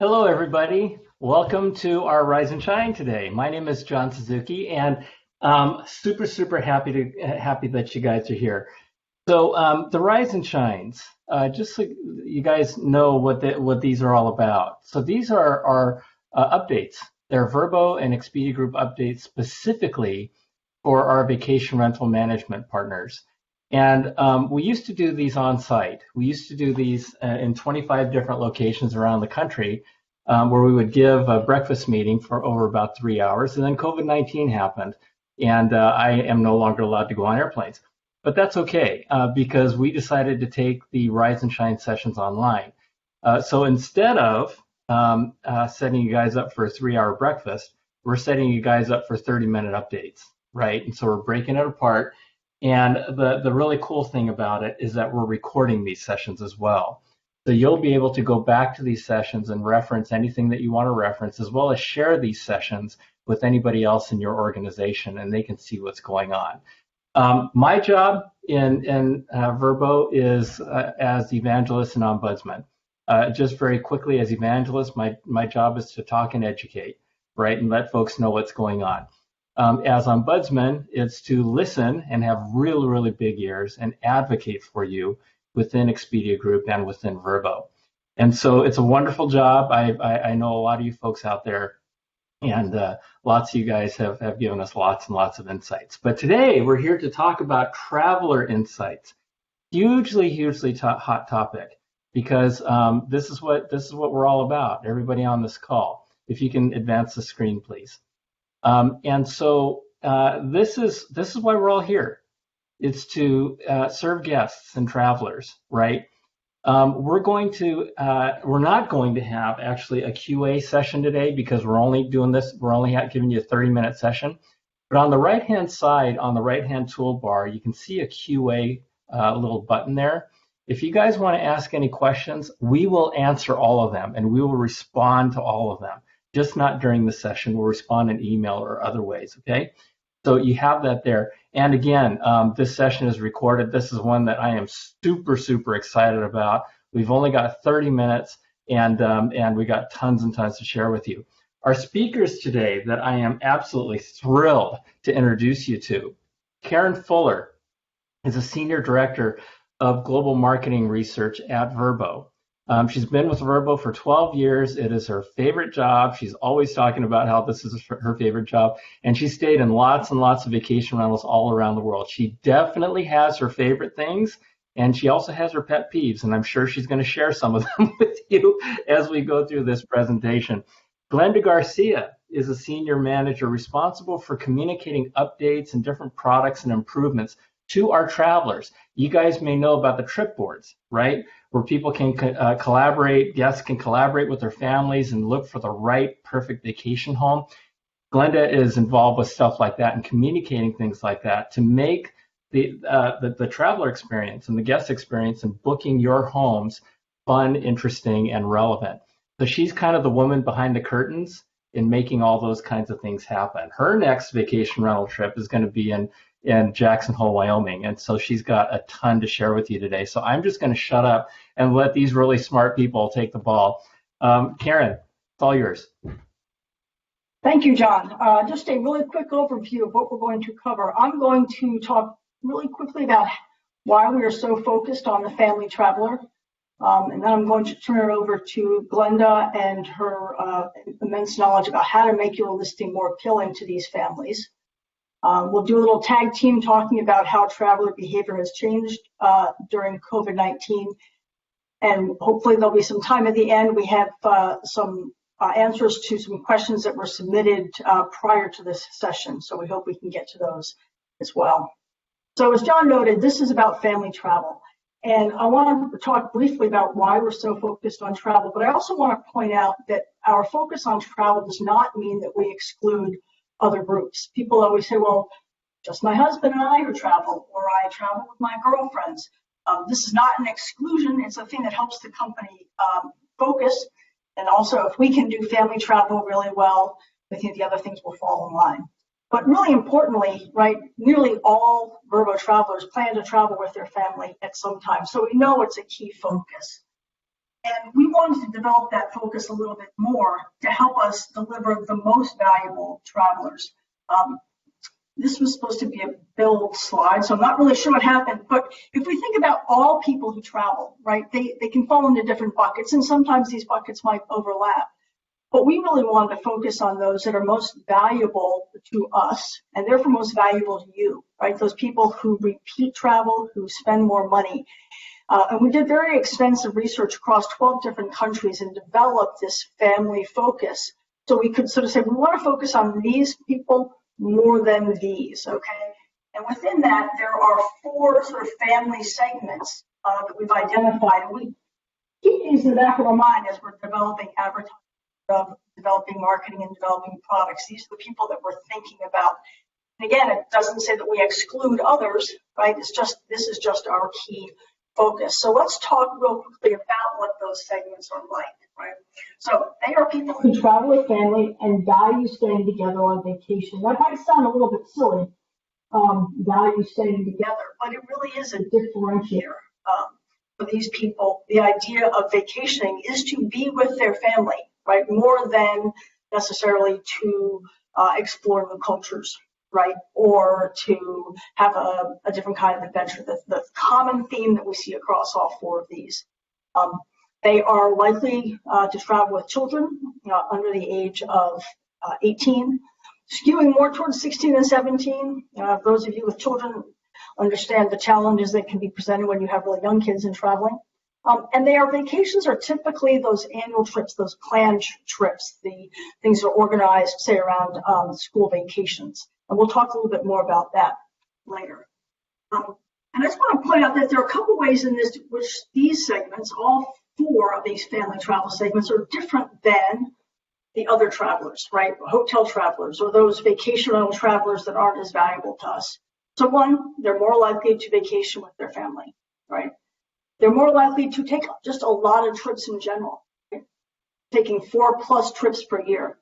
Hello, everybody. Welcome to our Rise and Shine today. My name is John Suzuki, and super happy that you guys are here. The Rise and Shines, just so you guys know what these are all about. So these are our updates. They're Verbo and Expedia Group updates specifically for our vacation rental management partners. And we used to do these on site. We used to do these in 25 different locations around the country, where we would give a breakfast meeting for over about 3 hours. And then COVID-19 happened, and I am no longer allowed to go on airplanes. But that's okay, because we decided to take the Rise and Shine sessions online. So instead of setting you guys up for a 3 hour breakfast, we're setting you guys up for 30-minute updates, right? And so we're breaking it apart. And the really cool thing about it is that we're recording these sessions as well. So you'll be able to go back to these sessions and reference anything that you want to reference, as well as share these sessions with anybody else in your organization, and they can see what's going on. My job in Verbo is as evangelist and ombudsman. Just very quickly, as evangelist, my job is to talk and educate, right, and let folks know what's going on. As ombudsman, it's to listen and have really big ears and advocate for you within Expedia Group and within Verbo. And so it's a wonderful job. I know a lot of you folks out there, and lots of you guys have given us lots and lots of insights. But today we're here to talk about traveler insights. Hugely hot topic, because this is what we're all about. Everybody on this call, if you can advance the screen, please. This is why we're all here. It's to serve guests and travelers, right? We're not going to have actually a QA session today, because we're only doing this. We're only giving you a 30-minute session. But on the right-hand side, on the right-hand toolbar, you can see a QA little button there. If you guys want to ask any questions, we will answer all of them, and we will respond to all of them. Just not during the session. We'll respond in email or other ways, okay? So you have that there. And again, this session is recorded. This is one that I am super excited about. We've only got 30 minutes, and we got tons and tons to share with you. Our speakers today that I am absolutely thrilled to introduce you to. Karen Fuller is a Senior Director of Global Marketing Research at Verbo. She's been with Verbo for 12 years. It is her favorite job. She's always talking about how this is her favorite job. And she stayed in lots and lots of vacation rentals all around the world. She definitely has her favorite things, and she also has her pet peeves. And I'm sure she's going to share some of them with you as we go through this presentation. Glenda Garcia is a senior manager responsible for communicating updates and different products and improvements to our travelers. You guys may know about the trip boards, right? Where people can collaborate, guests can collaborate with their families and look for the right perfect vacation home. Glenda is involved with stuff like that and communicating things like that to make the traveler experience and the guest experience and booking your homes fun, interesting, and relevant. So she's kind of the woman behind the curtains in making all those kinds of things happen. Her next vacation rental trip is going to be in Jackson Hole, Wyoming. And so she's got a ton to share with you today. So I'm just going to shut up and let these really smart people take the ball. Karen, it's all yours. Thank you, John. Just a really quick overview of what we're going to cover. I'm going to talk really quickly about why we are so focused on the family traveler. And then I'm going to turn it over to Glenda and her immense knowledge about how to make your listing more appealing to these families. We'll do a little tag team talking about how traveler behavior has changed during COVID-19. And hopefully there'll be some time at the end. We have some answers to some questions that were submitted prior to this session. So we hope we can get to those as well. So as John noted, this is about family travel. And I want to talk briefly about why we're so focused on travel. But I also want to point out that our focus on travel does not mean that we exclude other groups. People always say, well, just my husband and I who travel, or I travel with my girlfriends. This is not an exclusion. It's a thing that helps the company focus. And also, if we can do family travel really well, I think the other things will fall in line. But really importantly, right, nearly all Verbo travelers plan to travel with their family at some time. So we know it's a key focus. And we wanted to develop that focus a little bit more to help us deliver the most valuable travelers. This was supposed to be a build slide, so I'm not really sure what happened. But if we think about all people who travel, right, they can fall into different buckets, and sometimes these buckets might overlap. But we really wanted to focus on those that are most valuable to us, and therefore most valuable to you, right? Those people who repeat travel, who spend more money. And we did very extensive research across 12 different countries and developed this family focus. So we could sort of say, we want to focus on these people more than these, okay? And within that, there are 4 sort of family segments that we've identified. And we keep these in the back of our mind as we're developing advertising, developing marketing, and developing products. These are the people that we're thinking about. And again, it doesn't say that we exclude others, right? This is just our key focus. So let's talk real quickly about what those segments are like, right? So they are people who travel with family and value staying together on vacation. That might sound a little bit silly, value staying together, but it really is a differentiator for these people. The idea of vacationing is to be with their family, right? More than necessarily to explore new cultures, right? Or to have a different kind of adventure. The common theme that we see across all 4 of these. They are likely to travel with children under the age of 18, skewing more towards 16 and 17. Those of you with children understand the challenges that can be presented when you have really young kids and traveling. And their vacations are typically those annual trips, those planned trips, the things that are organized, say, around school vacations. And we'll talk a little bit more about that later. And I just want to point out that there are a couple ways in this which these segments, all 4 of these family travel segments, are different than the other travelers, right? Hotel travelers or those vacation rental travelers that aren't as valuable to us. So one, they're more likely to vacation with their family, right? They're more likely to take just a lot of trips in general, right? Taking 4+ trips per year.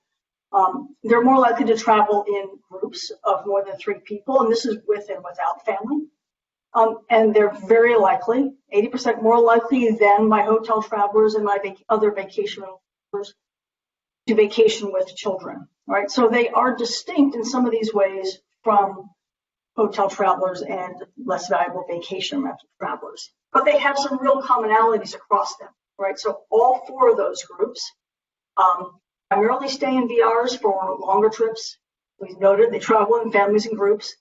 They're more likely to travel in groups of more than 3 people, and this is with and without family. And they're very likely, 80% more likely than my hotel travelers and my other vacation travelers, to vacation with children, right? So they are distinct in some of these ways from hotel travelers and less valuable vacation rental travelers. But they have some real commonalities across them, right? So all 4 of those groups primarily stay in VRs for longer trips. We've noted they travel in families and groups,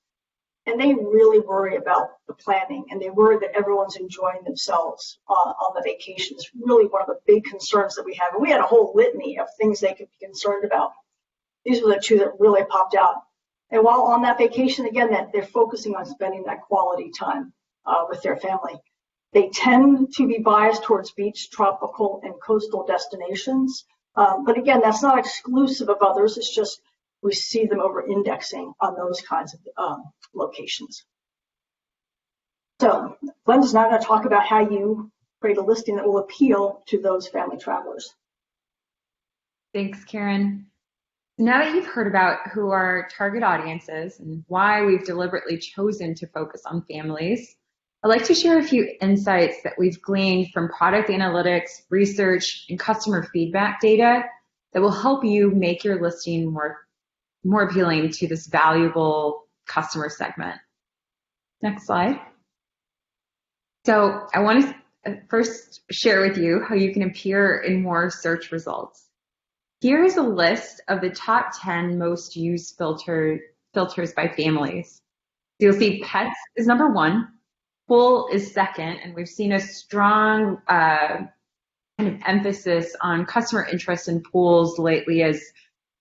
and they really worry about the planning, and they worry that everyone's enjoying themselves on the vacation. It's really one of the big concerns that we have. And we had a whole litany of things they could be concerned about. These were the 2 that really popped out. And while on that vacation, again, that they're focusing on spending that quality time with their family. They tend to be biased towards beach, tropical, and coastal destinations. But again, that's not exclusive of others. It's just we see them over-indexing on those kinds of locations. So Glenda's now going to talk about how you create a listing that will appeal to those family travelers. Thanks, Karen. Now that you've heard about who our target audience is and why we've deliberately chosen to focus on families, I'd like to share a few insights that we've gleaned from product analytics, research, and customer feedback data that will help you make your listing more appealing to this valuable customer segment. Next slide. So I want to first share with you how you can appear in more search results. Here is a list of the top 10 most used filters by families. So you'll see pets is number 1, pool is second, and we've seen a strong kind of emphasis on customer interest in pools lately as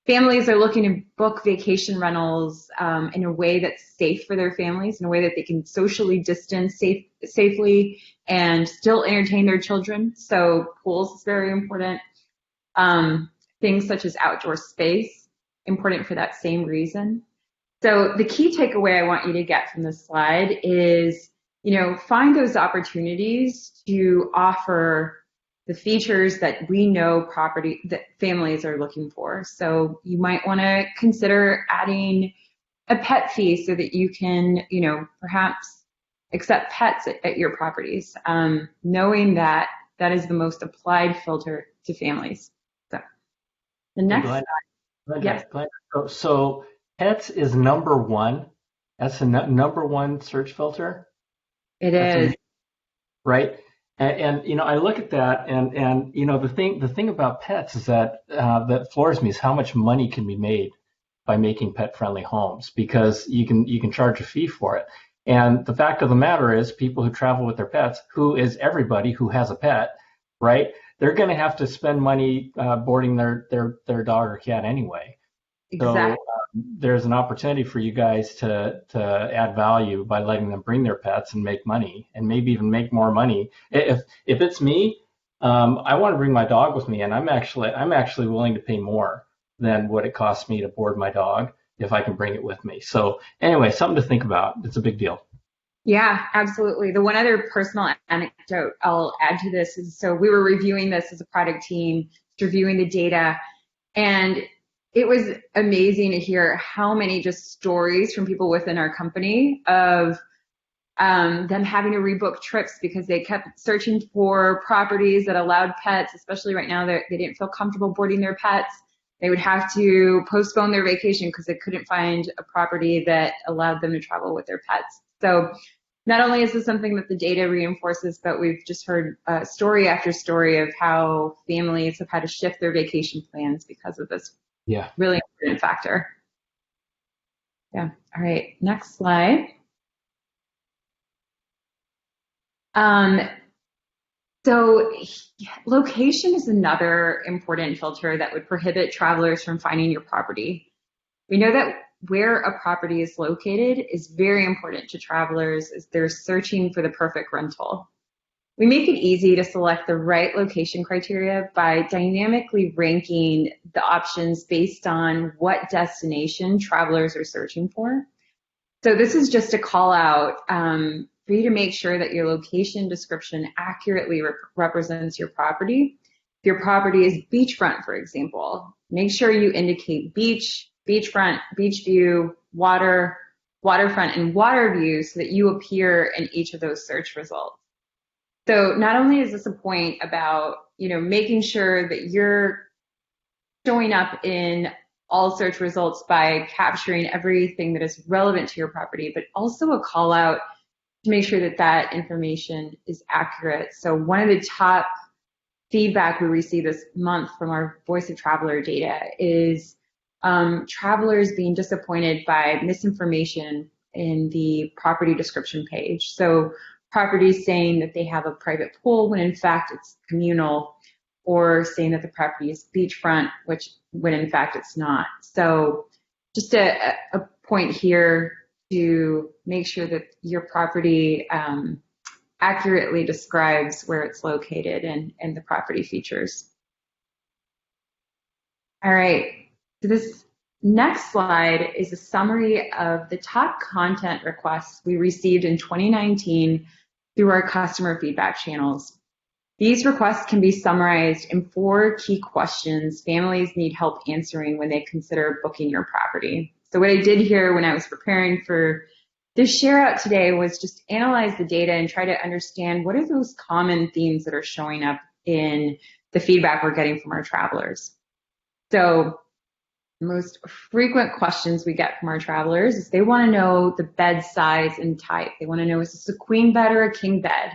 families are looking to book vacation rentals in a way that's safe for their families, in a way that they can socially distance safely and still entertain their children. So pools is very important. Things such as outdoor space, important for that same reason. So the key takeaway I want you to get from this slide is, find those opportunities to offer the features that we know that families are looking for. So you might want to consider adding a pet fee so that you can, perhaps accept pets at your properties, knowing that That is the most applied filter to families. So the Hey, next slide. Yes, Glenda. So pets is number one. That's the number one search filter. it That's is. amazing, right? And I look at that, and the thing about pets is that floors me is how much money can be made by making pet friendly homes, because you can charge a fee for it. And the fact of the matter is, people who travel with their pets, who is everybody who has a pet, right? They're going to have to spend money boarding their dog or cat anyway. So Exactly. there's an opportunity for you guys to add value by letting them bring their pets and make money, and maybe even make more money. If it's me, I want to bring my dog with me, and I'm actually willing to pay more than what it costs me to board my dog if I can bring it with me. So anyway, something to think about. It's a big deal. Yeah, absolutely. The one other personal anecdote I'll add to this is, so we were reviewing this as a product team, reviewing the data, and it was amazing to hear how many just stories from people within our company of them having to rebook trips because they kept searching for properties that allowed pets, especially right now they didn't feel comfortable boarding their pets. They would have to postpone their vacation because they couldn't find a property that allowed them to travel with their pets. So not only is this something that the data reinforces, but we've just heard story after story of how families have had to shift their vacation plans because of this Yeah. really important factor. Yeah. All right. Next slide. Um, so location is another important filter that would prohibit travelers from finding your property. We know that where a property is located is very important to travelers as they're searching for the perfect rental. We make it easy to select the right location criteria by dynamically ranking the options based on what destination travelers are searching for. So this is just a call out for you to make sure that your location description accurately represents your property. If your property is beachfront, for example, make sure you indicate beach, beachfront, beach view, water, waterfront, and water view so that you appear in each of those search results. So not only is this a point about, making sure that you're showing up in all search results by capturing everything that is relevant to your property, but also a call out to make sure that that information is accurate. So one of the top feedback we received this month from our Voice of Traveler data is travelers being disappointed by misinformation in the property description page. So properties saying that they have a private pool when in fact it's communal, or saying that the property is beachfront, which when in fact it's not. So just a point here to make sure that your property accurately describes where it's located and the property features. All right, so this next slide is a summary of the top content requests we received in 2019 through our customer feedback channels. These requests can be summarized in 4 key questions families need help answering when they consider booking your property. So what I did here when I was preparing for this share out today was just analyze the data and try to understand what are those common themes that are showing up in the feedback we're getting from our travelers. So the most frequent questions we get from our travelers is they want to know the bed size and type. They want to know, is this a queen bed or a king bed?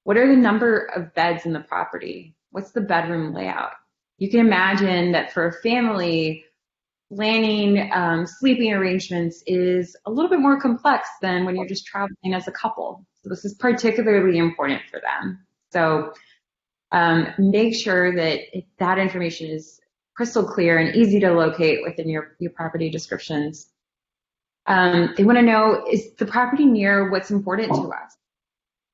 What are the number of beds in the property? What's the bedroom layout? You can imagine that for a family, planning sleeping arrangements is a little bit more complex than when you're just traveling as a couple. So this is particularly important for them. So make sure that that information is crystal clear and easy to locate within your property descriptions. They want to know, is the property near what's important to us?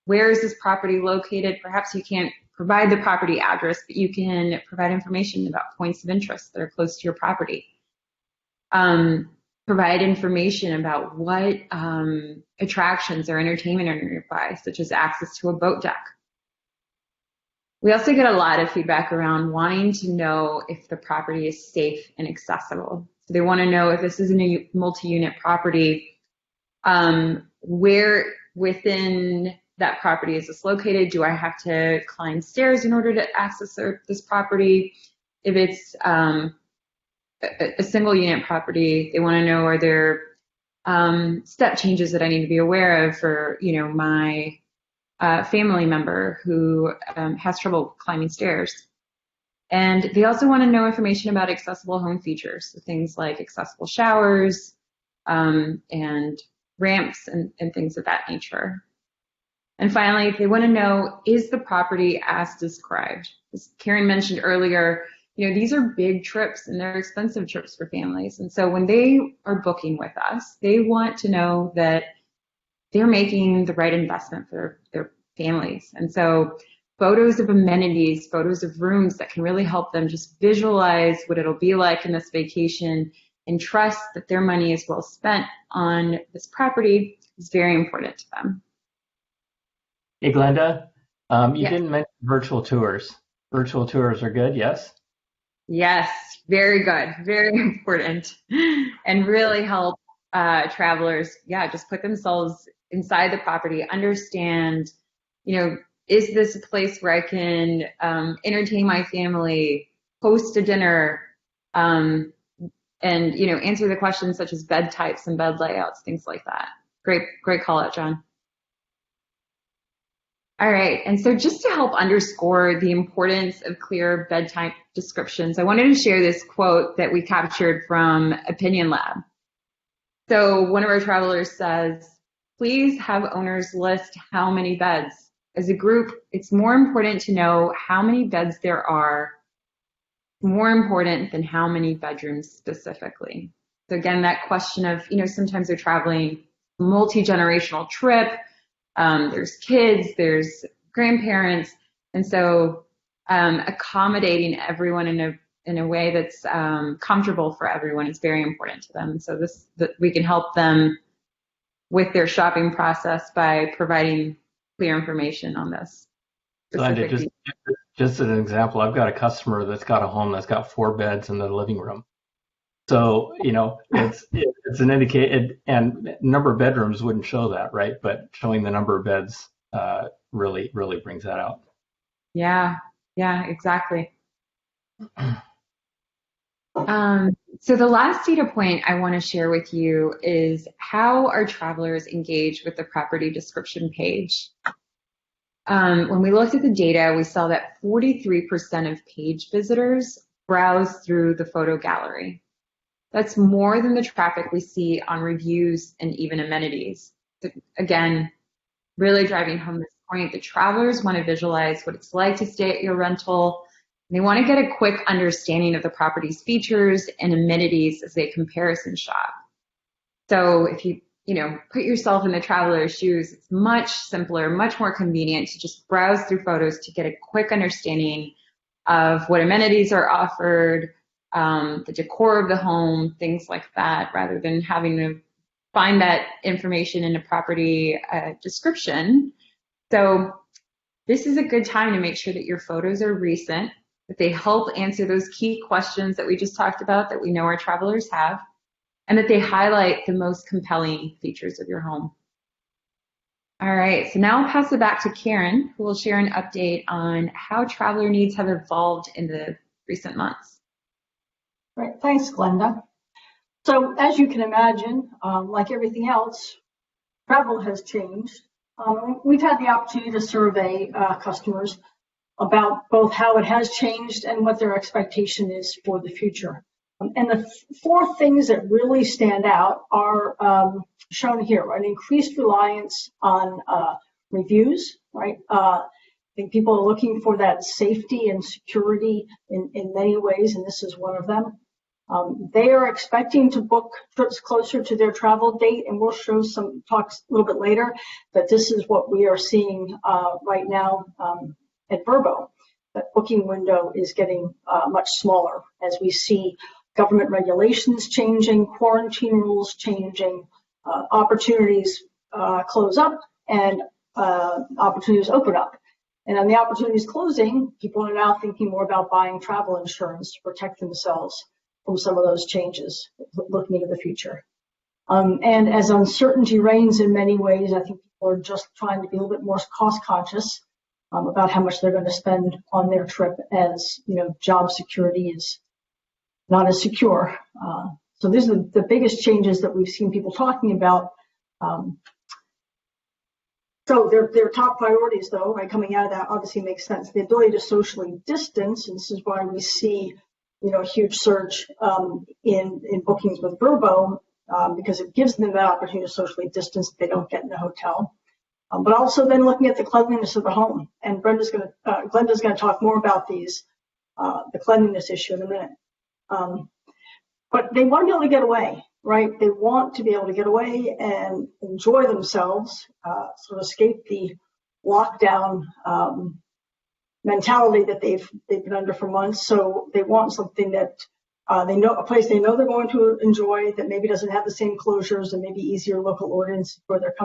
Where is this property located? Perhaps you can't provide the property address, but you can provide information about points of interest that are close to your property. Provide information about what attractions or entertainment are nearby, such as access to a boat deck. We also get a lot of feedback around wanting to know if the property is safe and accessible. So they want to know if this is a multi-unit property, where within that property? Is this located? Do I have to climb stairs in order to access this property? If it's a single unit property, they want to know, are there step changes that I need to be aware of for, my family member who has trouble climbing stairs. And they also want to know information about accessible home features, so things like accessible showers and ramps and things of that nature. And finally, they want to know, is the property as described? As Karen mentioned earlier, these are big trips and they're expensive trips for families. And so when they are booking with us, they want to know that they're making the right investment for their families. And so photos of amenities, photos of rooms that can really help them just visualize what it'll be like in this vacation and trust that their money is well spent on this property is very important to them. Hey, Glenda, you Yes. didn't mention virtual tours. Virtual tours are good, yes? Yes, very good, very important, and really help travelers, just put themselves inside the property, understand, is this a place where I can entertain my family, host a dinner, and, answer the questions such as bed types and bed layouts, things like that. Great call out, John. All right, and so just to help underscore the importance of clear bed type descriptions, I wanted to share this quote that we captured from Opinion Lab. So one of our travelers says, please have owners list how many beds. As a group, it's more important to know how many beds there are, more important than how many bedrooms specifically. So again, that question of, sometimes they're traveling multi-generational trip, there's kids, there's grandparents, and so accommodating everyone in a way that's comfortable for everyone is very important to them. So that we can help them with their shopping process by providing clear information on this. Glenda, just as an example, I've got a customer that's got a home that's got 4 beds in the living room. So, it's an indicated, and number of bedrooms wouldn't show that, right? But showing the number of beds really brings that out. Yeah, exactly. So the last data point I want to share with you is how our travelers engage with the property description page. When we looked at the data, we saw that 43% of page visitors browse through the photo gallery. That's more than the traffic we see on reviews and even amenities. So again, really driving home this point, the travelers want to visualize what it's like to stay at your rental. And they want to get a quick understanding of the property's features and amenities as they comparison shop. So if you put yourself in the traveler's shoes, it's much simpler, much more convenient to just browse through photos to get a quick understanding of what amenities are offered, the decor of the home, things like that, rather than having to find that information in a property description. So this is a good time to make sure that your photos are recent, that they help answer those key questions that we just talked about that we know our travelers have, and that they highlight the most compelling features of your home. All right, so now I'll pass it back to Karen, who will share an update on how traveler needs have evolved in the recent months. Right, thanks, Glenda. So as you can imagine, like everything else, travel has changed. We've had the opportunity to survey customers about both how it has changed and what their expectation is for the future. And the 4 things that really stand out are shown here, right? Increased reliance on reviews, right? I think people are looking for that safety and security in many ways, and this is one of them. They are expecting to book trips closer to their travel date, and we'll show some talks a little bit later, but this is what we are seeing right now at Vrbo. That booking window is getting much smaller as we see government regulations changing, quarantine rules changing, opportunities close up and opportunities open up. And on the opportunities closing, people are now thinking more about buying travel insurance to protect themselves from some of those changes, looking into the future. And as uncertainty reigns in many ways, I think are just trying to be a little bit more cost conscious about how much they're going to spend on their trip, as job security is not as secure. So these are the biggest changes that we've seen people talking about. So their top priorities, though, right, coming out of that obviously makes sense. The ability to socially distance, and this is why we see, a huge surge in bookings with Vrbo, because it gives them that opportunity to socially distance that they don't get in the hotel. But also then looking at the cleanliness of the home, and Glenda's going to talk more about the cleanliness issue in a minute. But they want to be able to get away, right? They want to be able to get away and enjoy themselves, sort of escape the lockdown mentality that they've been under for months. So they want something that a place they know they're going to enjoy, that maybe doesn't have the same closures and maybe easier local ordinance where they're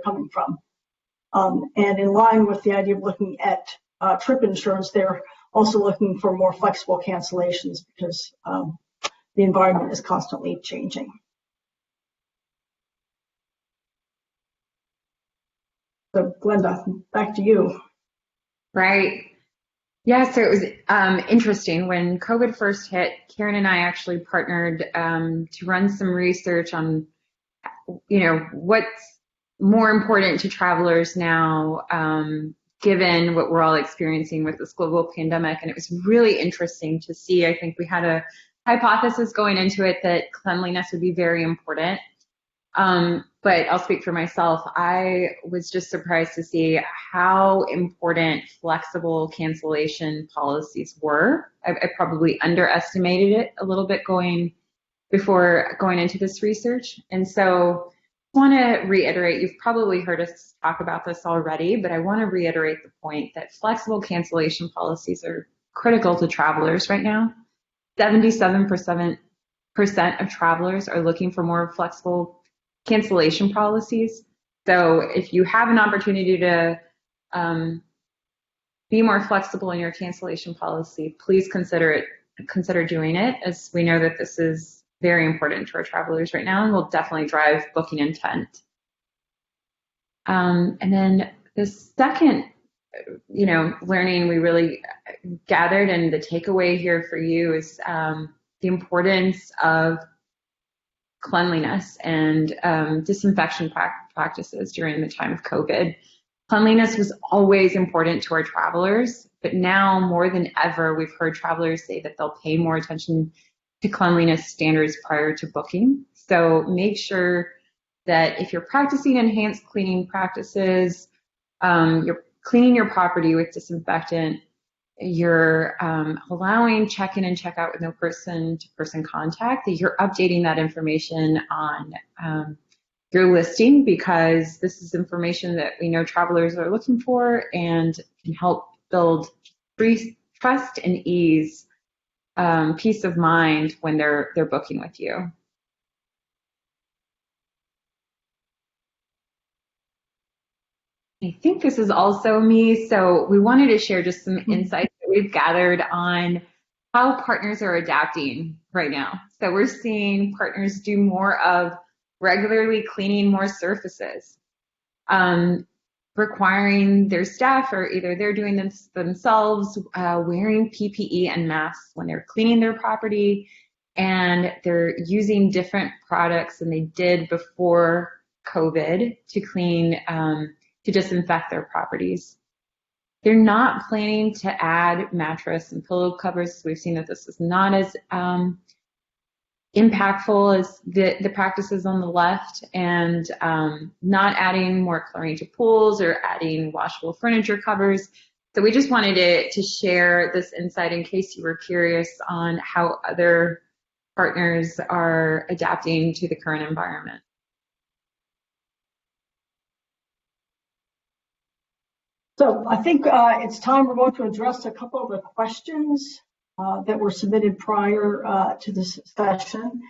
coming from. And in line with the idea of looking at trip insurance, they're also looking for more flexible cancellations because the environment is constantly changing. So Glenda, back to you. Right. Yeah, so it was interesting. When COVID first hit, Karen and I actually partnered to run some research on, what's more important to travelers now, given what we're all experiencing with this global pandemic. And it was really interesting to see. I think we had a hypothesis going into it that cleanliness would be very important. But I'll speak for myself. I was just surprised to see how important flexible cancellation policies were. I probably underestimated it a little bit before going into this research. And so I want to reiterate, you've probably heard us talk about this already, but I want to reiterate the point that flexible cancellation policies are critical to travelers right now. 77% of travelers are looking for more flexible cancellation policies. So if you have an opportunity to be more flexible in your cancellation policy, please consider doing it, as we know that this is very important to our travelers right now and will definitely drive booking intent. And then the second, learning we really gathered, and the takeaway here for you is the importance of cleanliness and disinfection practices during the time of COVID. Cleanliness was always important to our travelers, but now more than ever, we've heard travelers say that they'll pay more attention to cleanliness standards prior to booking. So make sure that if you're practicing enhanced cleaning practices, you're cleaning your property with disinfectant, you're allowing check-in and check-out with no person-to-person contact, that you're updating that information on your listing, because this is information that we know travelers are looking for and can help build trust and ease, peace of mind when they're booking with you. I think this is also me, so we wanted to share just some insights that we've gathered on how partners are adapting right now. So we're seeing partners do more of regularly cleaning more surfaces, requiring their staff, or either they're doing this themselves, wearing PPE and masks when they're cleaning their property, and they're using different products than they did before COVID to clean, to disinfect their properties. They're not planning to add mattress and pillow covers. We've seen that this is not as impactful as the practices on the left, and not adding more chlorine to pools or adding washable furniture covers. So we just wanted to share this insight in case you were curious on how other partners are adapting to the current environment. So I think it's time we're going to address a couple of the questions that were submitted prior to this session.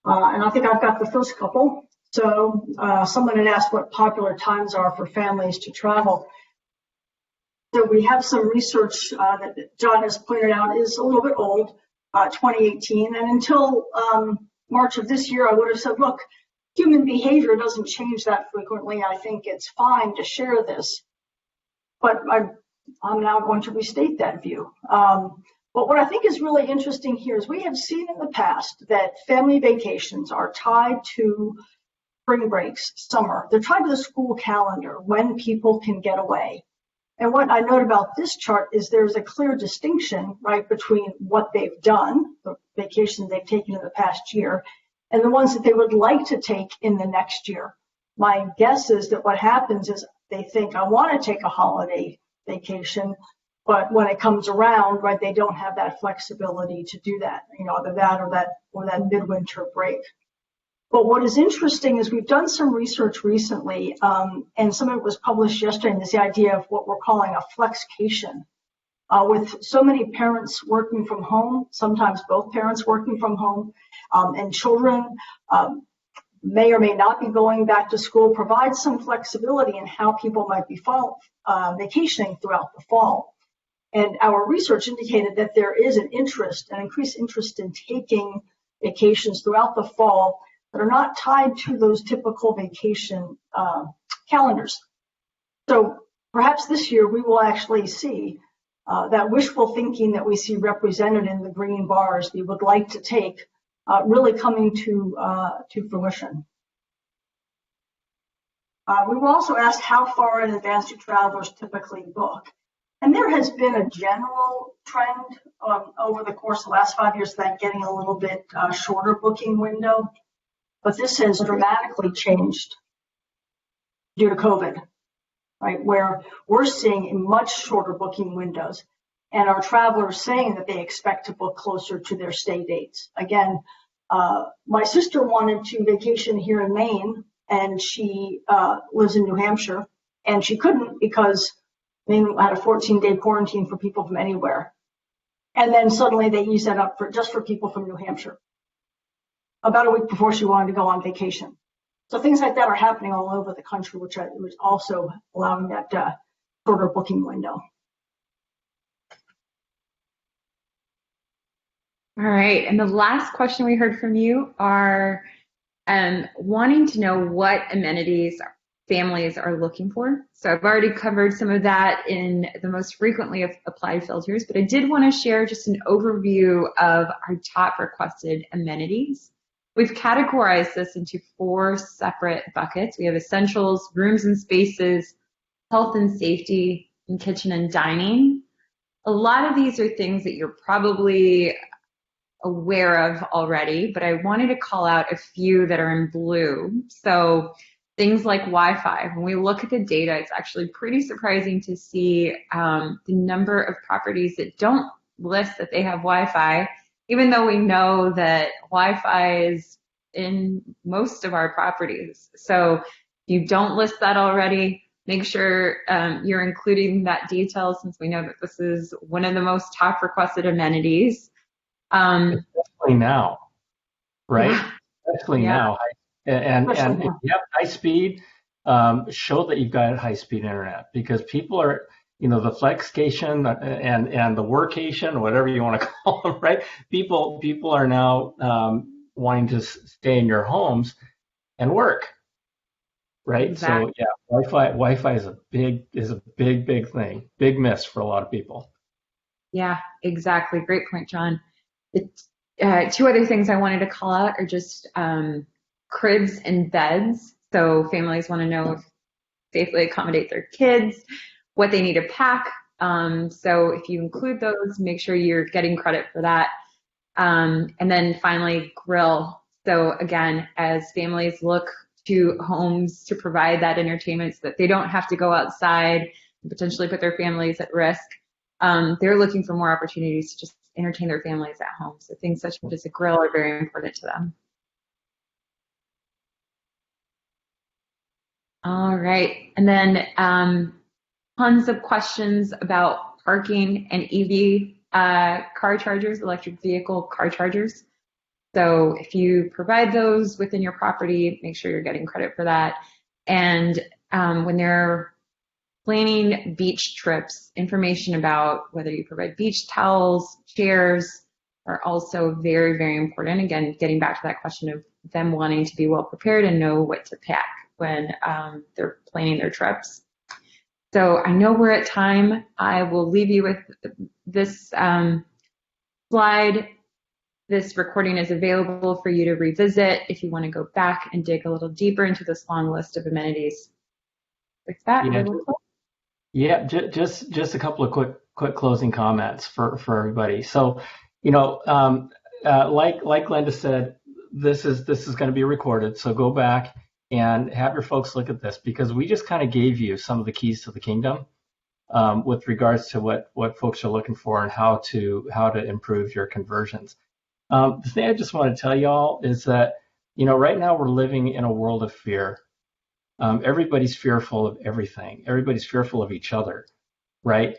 And I think I've got the first couple. So someone had asked what popular times are for families to travel. So we have some research that John has pointed out is a little bit old, 2018. And until March of this year, I would have said, look, human behavior doesn't change that frequently, I think it's fine to share this. But I'm now going to restate that view. But what I think is really interesting here is we have seen in the past that family vacations are tied to spring breaks, summer. They're tied to the school calendar, when people can get away. And what I note about this chart is there's a clear distinction, right, between what they've done, the vacations they've taken in the past year, and the ones that they would like to take in the next year. My guess is that what happens is they think, I want to take a holiday vacation, but when it comes around, right, they don't have that flexibility to do that, either that or that midwinter break. But what is interesting is we've done some research recently, and some of it was published yesterday, and is the idea of what we're calling a flexcation. With so many parents working from home, sometimes both parents working from home, and children may or may not be going back to school, provides some flexibility in how people might be vacationing throughout the fall. And our research indicated that there is an increased interest in taking vacations throughout the fall that are not tied to those typical vacation calendars. So perhaps this year we will actually see that wishful thinking that we see represented in the green bars we would like to take really coming to fruition. We were also asked how far in advance do travelers typically book. And there has been a general trend over the course of the last 5 years that getting a little bit shorter booking window. But this has dramatically changed due to COVID, right? Where we're seeing much shorter booking windows and our travelers saying that they expect to book closer to their stay dates. Again, my sister wanted to vacation here in Maine, and she lives in New Hampshire, and she couldn't because Maine had a 14-day quarantine for people from anywhere. And then suddenly they eased that up just for people from New Hampshire, about a week before she wanted to go on vacation. So things like that are happening all over the country, which was also allowing that shorter booking window. All right, and the last question we heard from you are wanting to know what amenities families are looking for. So I've already covered some of that in the most frequently applied filters, but I did want to share just an overview of our top requested amenities. We've categorized this into 4 separate buckets. We have essentials, rooms and spaces, health and safety, and kitchen and dining. A lot of these are things that you're probably aware of already, but I wanted to call out a few that are in blue. So things like Wi-Fi. When we look at the data, it's actually pretty surprising to see the number of properties that don't list that they have Wi-Fi, even though we know that Wi-Fi is in most of our properties. So if you don't list that already, make sure you're including that detail, since we know that this is one of the most top requested amenities. Especially now, right? Yeah. Especially now. And if you have high speed, show that you've got high speed internet, because people are, the flexcation and the workation, whatever you want to call them, right? People are now wanting to stay in your homes and work, right? Exactly. So yeah, Wi-Fi is a big thing, big miss for a lot of people. Yeah, exactly. Great point, John. The 2 other things I wanted to call out are just cribs and beds. So families want to know if safely accommodate their kids, what they need to pack. So if you include those, make sure you're getting credit for that. And then finally, grill. So again, as families look to homes to provide that entertainment so that they don't have to go outside and potentially put their families at risk, they're looking for more opportunities to just entertain their families at home. So things such as a grill are very important to them. All right. And then tons of questions about parking and EV car chargers, electric vehicle car chargers. So if you provide those within your property, make sure you're getting credit for that. And when they're planning beach trips, information about whether you provide beach towels, chairs are also very, very important. Again, getting back to that question of them wanting to be well prepared and know what to pack when they're planning their trips. So I know we're at time. I will leave you with this slide. This recording is available for you to revisit if you want to go back and dig a little deeper into this long list of amenities. With that, just a couple of quick closing comments for everybody. So, like Glenda said, this is going to be recorded. So go back and have your folks look at this, because we just kind of gave you some of the keys to the kingdom with regards to what folks are looking for and how to improve your conversions. The thing I just want to tell y'all is that, right now we're living in a world of fear. Everybody's fearful of everything. Everybody's fearful of each other, right?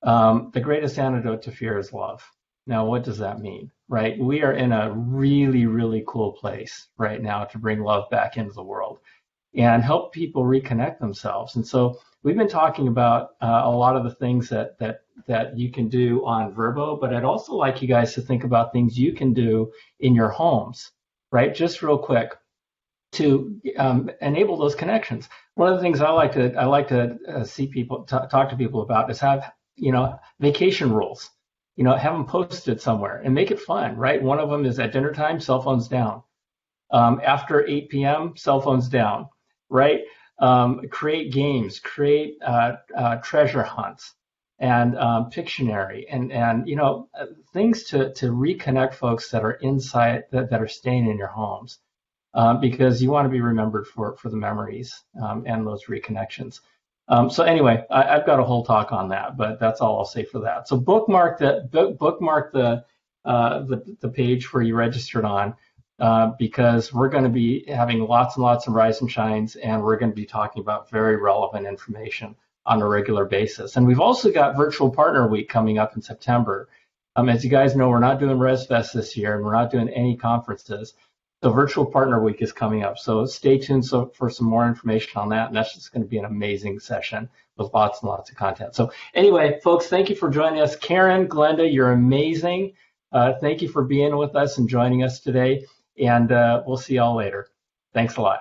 The greatest antidote to fear is love. Now, what does that mean, right? We are in a really, really cool place right now to bring love back into the world and help people reconnect themselves. And so we've been talking about a lot of the things that you can do on Vrbo, but I'd also like you guys to think about things you can do in your homes, right? Just real quick, to enable those connections. One of the things I like to see people talk to people about is have vacation rules. Have them posted somewhere and make it fun, right? One of them is at dinner time, cell phones down. After 8 p.m., cell phones down, right? Create games, create treasure hunts, and Pictionary, and things to reconnect folks that are inside that are staying in your homes. Because you want to be remembered for the memories and those reconnections. So anyway, I've got a whole talk on that, but that's all I'll say for that. So bookmark the page where you registered on, because we're going to be having lots and lots of rise and shines, and we're going to be talking about very relevant information on a regular basis. And we've also got Virtual Partner Week coming up in September. As you guys know, we're not doing ResFest this year, and we're not doing any conferences. So Virtual Partner Week is coming up. So stay tuned for some more information on that. And that's just going to be an amazing session with lots and lots of content. So anyway, folks, thank you for joining us. Karen, Glenda, you're amazing. Thank you for being with us and joining us today. And we'll see y'all later. Thanks a lot.